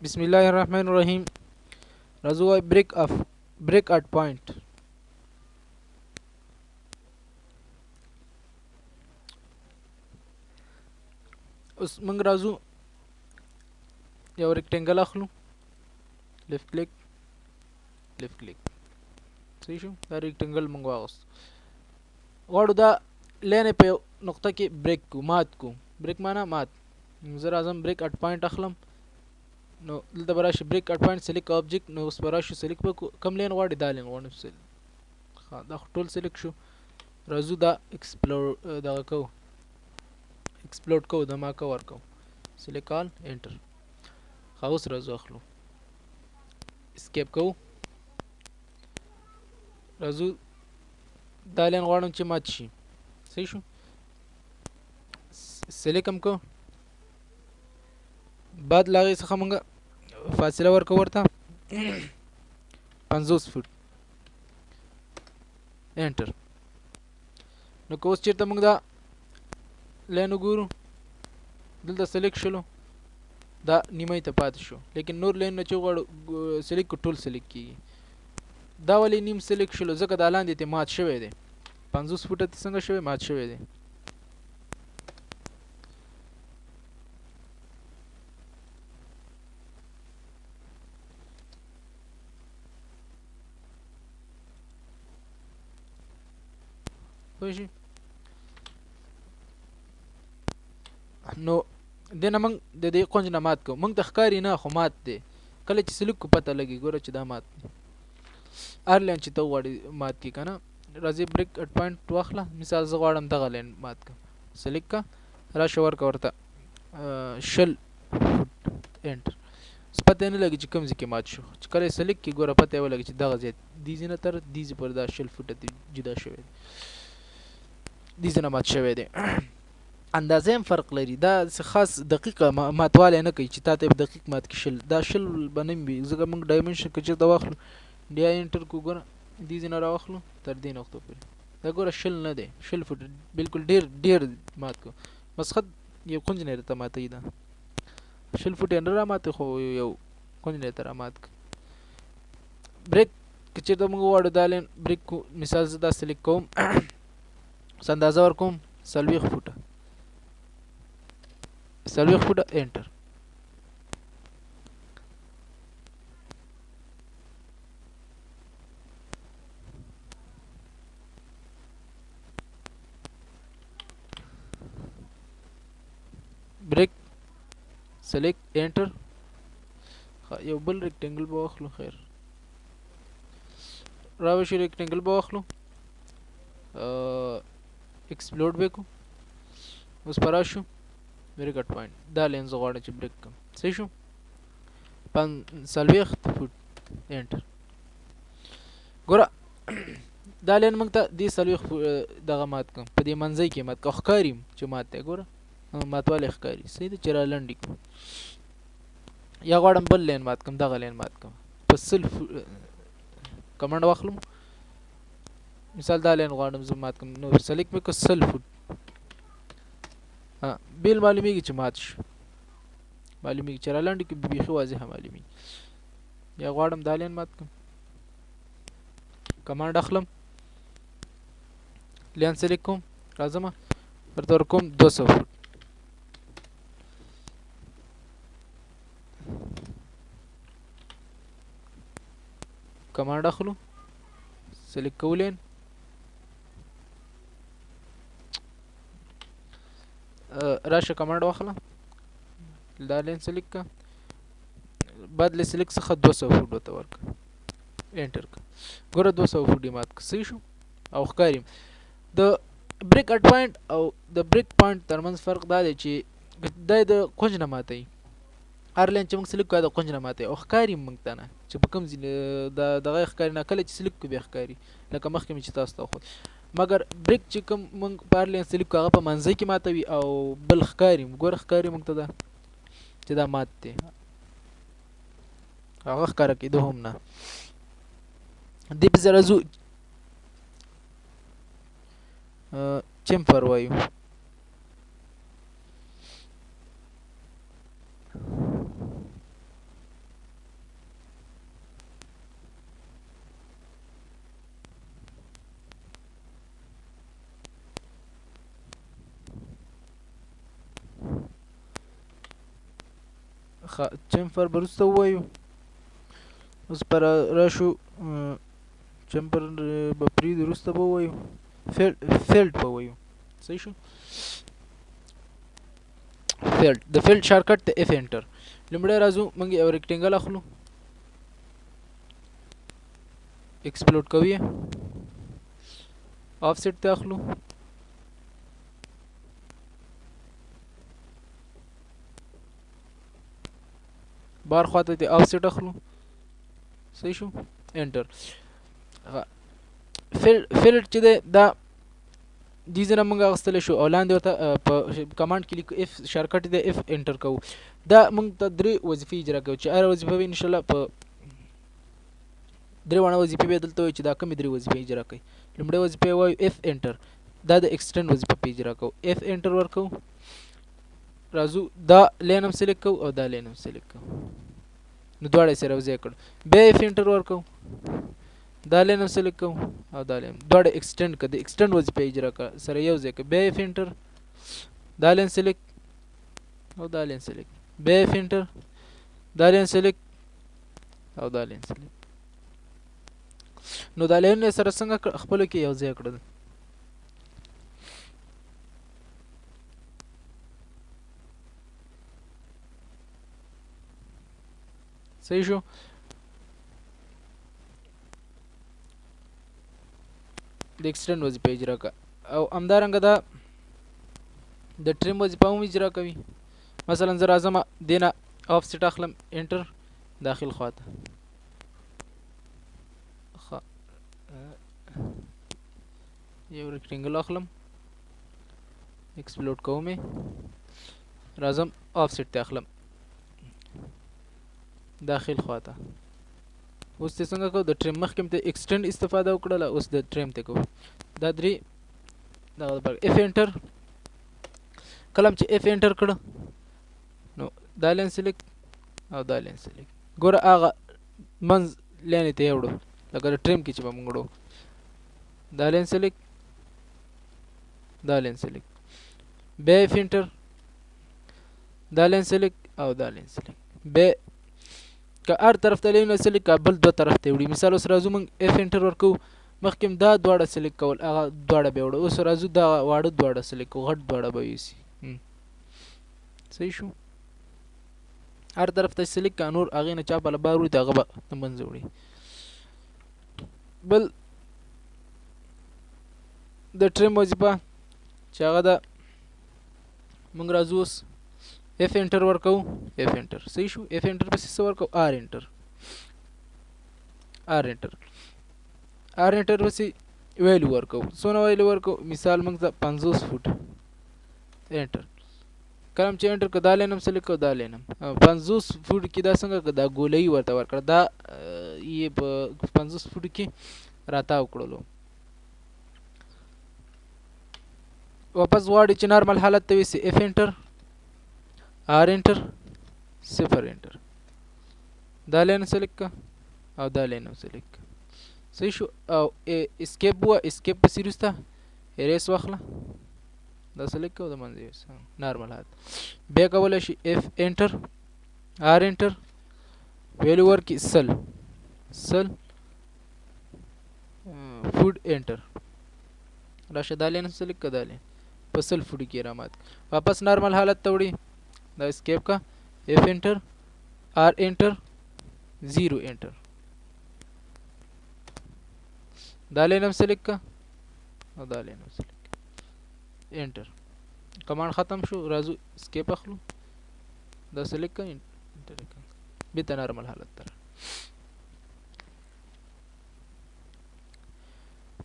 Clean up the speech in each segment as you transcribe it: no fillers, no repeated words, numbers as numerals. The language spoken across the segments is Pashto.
بسم الله الرحمن الرحیم. راځو وای break at point. اوس موږ راځو یو ریکټنګل اخلو، لیفت کلیک صحیح شو. دا ریکټنګل موږ واغوست، غواړو دا لین په یو نقطه کې بریک کو، مات کو. بریک معنا مات. زه راځم بریک اټ پوینټ اخلم، نو دلته به راشي بریک اټ پوینټ سلیکټ آبجیکټ. نو اوس به راشو سلیکټ به کوم لین غواړي، دا لین غواړم. دا خو ټول سلیکټ شو. راځو دا ایکسپلور دغه کو، ایکسپلورډ کو، د ما کو ورکو، سلیکټ آل انټر. اوس راځو اخلو اسکیپ کو، راځو دا لین غواړم چې مات شي. صحیح شو. سلیکټ هم کو، بعد لاغې څخه مونږ فاصله ورکو ورته 50 فوټ، انټر. نو که اوس چېرته مونږ دا لین وګورو، دلته سلیکټ شلو، دا نیمه ته پاتې شو. لیکن نور لینونه چې غواړو سلیکټ کو ټول سلیکټ کیږي. دا ولې نیم سلیکټ شلو؟ ځکه دا لاندې ته مات شوی دی. 50 فوټه ته څنګه شوی؟ مات شوی دی. پوه شئ؟ نو دنه موږ د دې قونج نه مات کوو. موږ ته ښکاري نه، خو مات دی. کله چې سلیکټ کو پته لګي، ګوره چې دا مات دی. هر لین چې ته وغواړې مات کړي که نه. راځي بریک اټ پوینټ واخله، مثال زه غواړم دغه لین مات کړم. سلیکټ که، راشه ورکه ورته 100 فوټ، انټر. پته یې نه لګي چې کوم ځای کې مات شو. چې کله یې سلیکټ کړي، ګوره پته یې ولګي چې دغه ځای دې ځای نه تر دې ځای پورې دا 100 فوټه جدا شوی دی، دې ځای نه مات شوی دی. اندازه هم فرق لري. دا خاص دقیقه ماتوالی نه کوي چې تا ته دقیق مات کړي 100. دا 100 به نه وي، ځکه موږ ډایمنشن که چېرته واخلو، بیا انټر کو، ګوره دې ځای نه راواخلو تر دې نقطو پورې، دا ګوره 100 نه دی، 100 فوټ بالکل ډېر مات کو. مسخت یو کونج نه درته ماتوي. دا 100 فوټ یې نه راماتوي، خو یو کونج نه یې ته رامات کړه. بریک که چېرته موږ وغواړو دا لین بریک کو، مثال زه دا سلیکټ کوم، اوس اندازه ورکوم 40 فوټه، 40 فوټه، انټر. بریک سلیکټ انټر. یو بل ریکټنګل به واخلو، خیر راوشي ریکټنګل به واخلو، ایکسپلورډ به کو. اوس به راشو بریک اټ پوینټ، دا لین زه غواړم چې بریک کړم. صحیح شو. 40 فوټ، انټر. ګوره دا لین موږ ته دې 40 دغه مات کړم، په دې منځۍ کې مات کړم، ښکاري چې مات دی. ګوره ماتوالی ښکاري، صحیح ده. چې را لنډې کړو، یا غواړم بل لین مات کړم، دغه لین مات کړم. په 100 کمنډ واخلم، مثال دا لین غواړم زه مات کړم، نو سلیکټ مې کړ 100 فوټ. بیل معلومیږي چې مات شو، معلومیږي چې را لنډې کړي، بیخي واضحه معلومیږي. یا غواړم دا لین مات کړم، کمانډ اخلم، لین سلیکټ کوم، راځم ورته ورکوم 200 فوټ. کمانډ اخلو، سلیکټ کوو لین، راشه کمانډ واخله، دا لین سلیکټ که، بعد له سلیکټ څخه 200 فوټ ورته ورکړه، انټر که. ګوره 200 فوټ یې مات که. صحیح شو. او ښکاري د بریک اټ پوینټ او د بریک پوینټ ترمنځ فرق دا دی چې دا د کونج نه ماتوي. هر لین چې موږ سلیکټ کړو دا کونج نه ماتوي، او ښکاري موږ ته نه چې په کوم ځای دغه یې ښکاري نه. کله چې سلیکټ کړو بیا ښکاري، لکه مخکې مې چې تاسو ته وښود. مګر بریک چې کوم موږ په هر لین سلیکټ کړو، هغه په منځۍ کې ماتوي، او بل ښکاري. ګوره ښکاري موږ ته دا چې دا مات دی، هغه ښکاره کېدو هم نه. دې پسې راځو چمفر وایو. چمفر برسته ووایو. اوس پر راشو چمفر به پرېږدو وروسته به ووایو فیلډ به ووایو. صحیح شو. فیلډ د فیلډ شارټکټ د اف انټر. لومړی راځو موږ یو ریکټینګل اخلو، ایکسپلوډ کوو یې، آفسیټ ته اخلو، بار خواته ته آفسیټ اخلو. صحیح شو. انټر. فیلډ چې دی دا دې ځای نه موږ اخیستلی شو او لاندې ورته په کمانډ کې لیکو اف شارټکټ دی اف انټر کوو. دا موږ ته درې وظیفې اجرا کوو چې هره وظیفه به انشاءالله په درې واړه وظیفې به دلته وایي چې دا کومې درې وظیفې اجرا کوي. لومړۍ وظیفه یې وایو اف انټر، دا د ایکسټینډ وظیفه په اجرا کوو. اف انټر ورکوو، راځو دا لین هم سلیکټ کوو او دا لین هم سلیکټ کوو، نو دواړه یې سره یوځای کړو. بیا اف انټر ورکوو، دا لین هم سلیکټ کوو او دا لین، دواړه ایکسټینډ کړه، د ایکسټینډ وظیفه اجرا کړه سره یوځای کړه. بیا اف انټر، دا لین سلیکټ او دا لین سلیکټ، بیا اف انټر، دا لین سلیکټ او دا لین سلیکټ. نو دا لینونه سره څنګه خپلو کې یوځای کړل. صحیح شو. د ایکسټینډ وظیفه اجرا کړه او همدارنګه دا د ټریم وظیفه هم اجرا کوي. مثلا زه راځم دې نه آفسیټ اخلم، انټر، داخل خواته یو ریکټینګل اخلم، ایکسپلوډ کوم یې، راځم آفسیټ ته اخلم داخل خواته. اوس ته څنګه کوو، د ټریم مخکې م ته ایکسټینډ استفاده وکړله، اوس د ټریم ته کوو. دا درې دغه لپاره اف انټر، کله چې اف انټر کړه نو دا لین سلیکټ او دا لین سلیکټ. ګوره هغه منځ لین ته یې وړو لکه د ټریم کې چې به موږ وړو. دا لین سلیکټ، دا لین سلیکټ، بیا اف انټر، دا لین سلیکټ او دا لین سلیکټ. بیا که هر طرف ته لینونه سلیکټ که بل دوه طرف ته وړي. مثال اوس راځو موږ اف انټر ورکوو، مخکې دا دواړه سلیکټ کول، هغه دواړه بیا وړو. اوس راځو دا واړه دواړه سلیکټ کوو، غټ دواړه به یوسي. صحیح شو. هر طرف ته سلیکټ که نور هغې نه چا بله بار وړي ته هغه به د منځه وړي. بل د ټریم وظیفه چې هغه ده موږ راځو اوس اف انټر ورکوو، اف انټر. صحیح شو. اف انټر پسې څه ورکوو، آر انټر، آر انټر، آر انټر پسې ویلو ورکوو. څونه ویلو ورکوو، مثال موږ ته 50 فوټ، انټر. کله چې انټر کړه دا لین هم سلیکټ کړو، دا لین هم 50 فوټ کې دا څنګه کړه، دا ګولۍ ورته ورکړه، دا یې په 50 فوټ کې راتاو کړلو. واپس غواړي چې نارمل حالت ته ویسي، اف انټر، آر انټر، صفر انټر، دا لین سلیکټ کړه او دا لین هم سلیکټ کړه. صحیح شو. او اسکیپ وه، اسکیپ پسې وروسته اریس واخله، دا سلیکټ کوو، د منځه یوسه نارمل حالت. بیا کولی شي اف انټر، آر انټر، ویلو ورکړي 100 فوټ، انټر، راشه دا لین سلیکټ کړه، دا لین په 100 فوټ کې رامات. واپس نارمل حالت ته وړي، دا اسکیپ کا، اف انټر، آر انټر، 0 انټر، دا لین هم سلیکټ کا او دا لین هم سلیکټ انټر. کمانډ ختم شو. راځو اسکیپ اخلو، دا سلیکټ کا، انټر کا، بیرته نارمل حالت ته.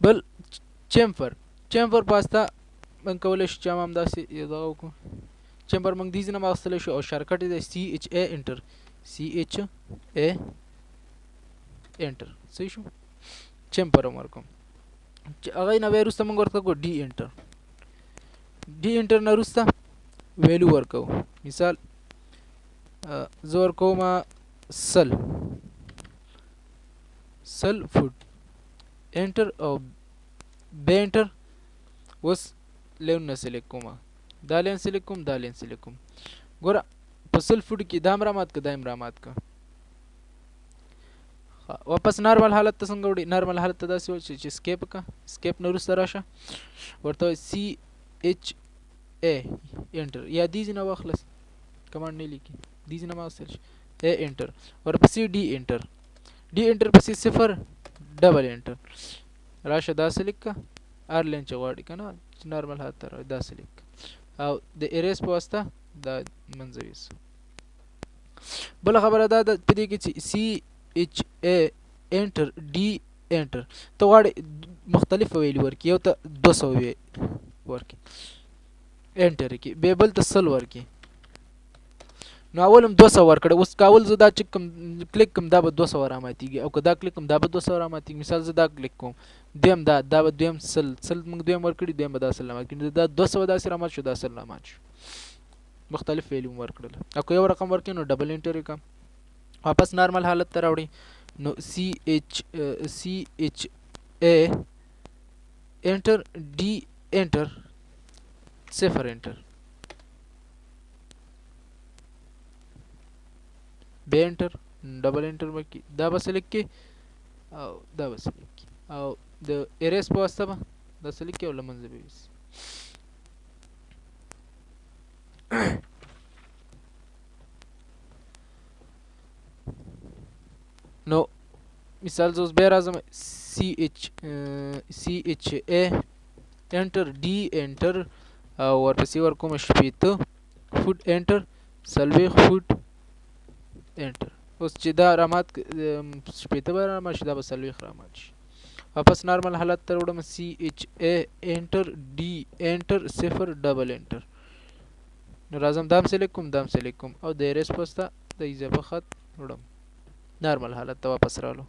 بل چیمفر، چیمفر پاستا موږ کولی شو چې همداسې دغه وکړو. چیمبر موږ دې ځای نه اخیستلی شو او شارټکټ یې دی CHA انټر، CHA انټر. صحیح شو. چیمبر هم ورکوم چې هغې نه بیا وروسته موږ ورته کړو ډي انټر. ډي انټر نه وروسته ویلو ورکوو. مثال زه ورکوم 100 فوټ، انټر او بیا انټر. اوس لینونه سلیکټ کوم، دا لین سلیکټ کوم، دا لین سلیکټ کوم. ګوره په په سل فوټ کې دا هم رامات که دا هم رامات که. واپس نارمل حالت ته څنګه وړي؟ نارمل حالت ته داسې وړي چې سکیپ که، سکیپ نه وروسته راشه ورته سی ایچ ا انټر، یا دې ځای نه واخلس کمانډ نه لیکي، دې ځای نه ما واخیستل شي ا انټر، ورپسې ډي انټر، ډي انټر پسې 0 ډبل انټر راشه داسې لیک که ار لین چې غواړي که نه چې نارمل حالت ته راوړي داسې لیک او د اریز په واسطه دا منځوي. بله خبره دا ده په دې کې چې سی ایچ ا انټر ډي انټر ته غواړې مختلف ویلي ورکړي، یو ته 200 ورکړي انټر کې، بیا بل ته 100 ورکړي. نو اول هم 200 ورکړه، اوس کاول زه دا چې کوم کلیک کوم دا به 200 راماتېږي، او که دا کلیک کوم دا به 200 راماتېږي. مثال زه دا کلیک کوم دویم دا به دویم 100 موږ دویم ورکړي، دویم به دا 100 رامات کړي، دا 200 داسې رامات شو، دا 100 رامات شو، مختلف ویلیو ورکړل. او که یو رقم ورکړي نو ډبل انټر یې کړه، واپس نارمل حالت ته راوړي. نو سی ایچ ا انټر ډي انټر 0 انټر، بیا انټر ډبل انټر وکړي، دا به سلیکټ کړي او دا به سلیکټ کړي، او د اریز په واسطه به دا سلیکټ کړي او له منځه به یوسي. نو مثال زه اوس بیا راځم سی ایچ ا انټر ډي انټر او ورپسې ورکوم 80 فوټ انټر 40 فوټ انټر. اوس چې دا رامات 80 به رامات شي، دا به 40 رامات شي. واپس نارمل حالت ته وړم سی ایچ ا انټر ډي انټر 0 ډبل انټر. نو راځم دام سلیکټ کوم، دام سلیکټ کوم او د اریز پوسته د اضافه خط وړم، نارمل حالت ته واپس رالو.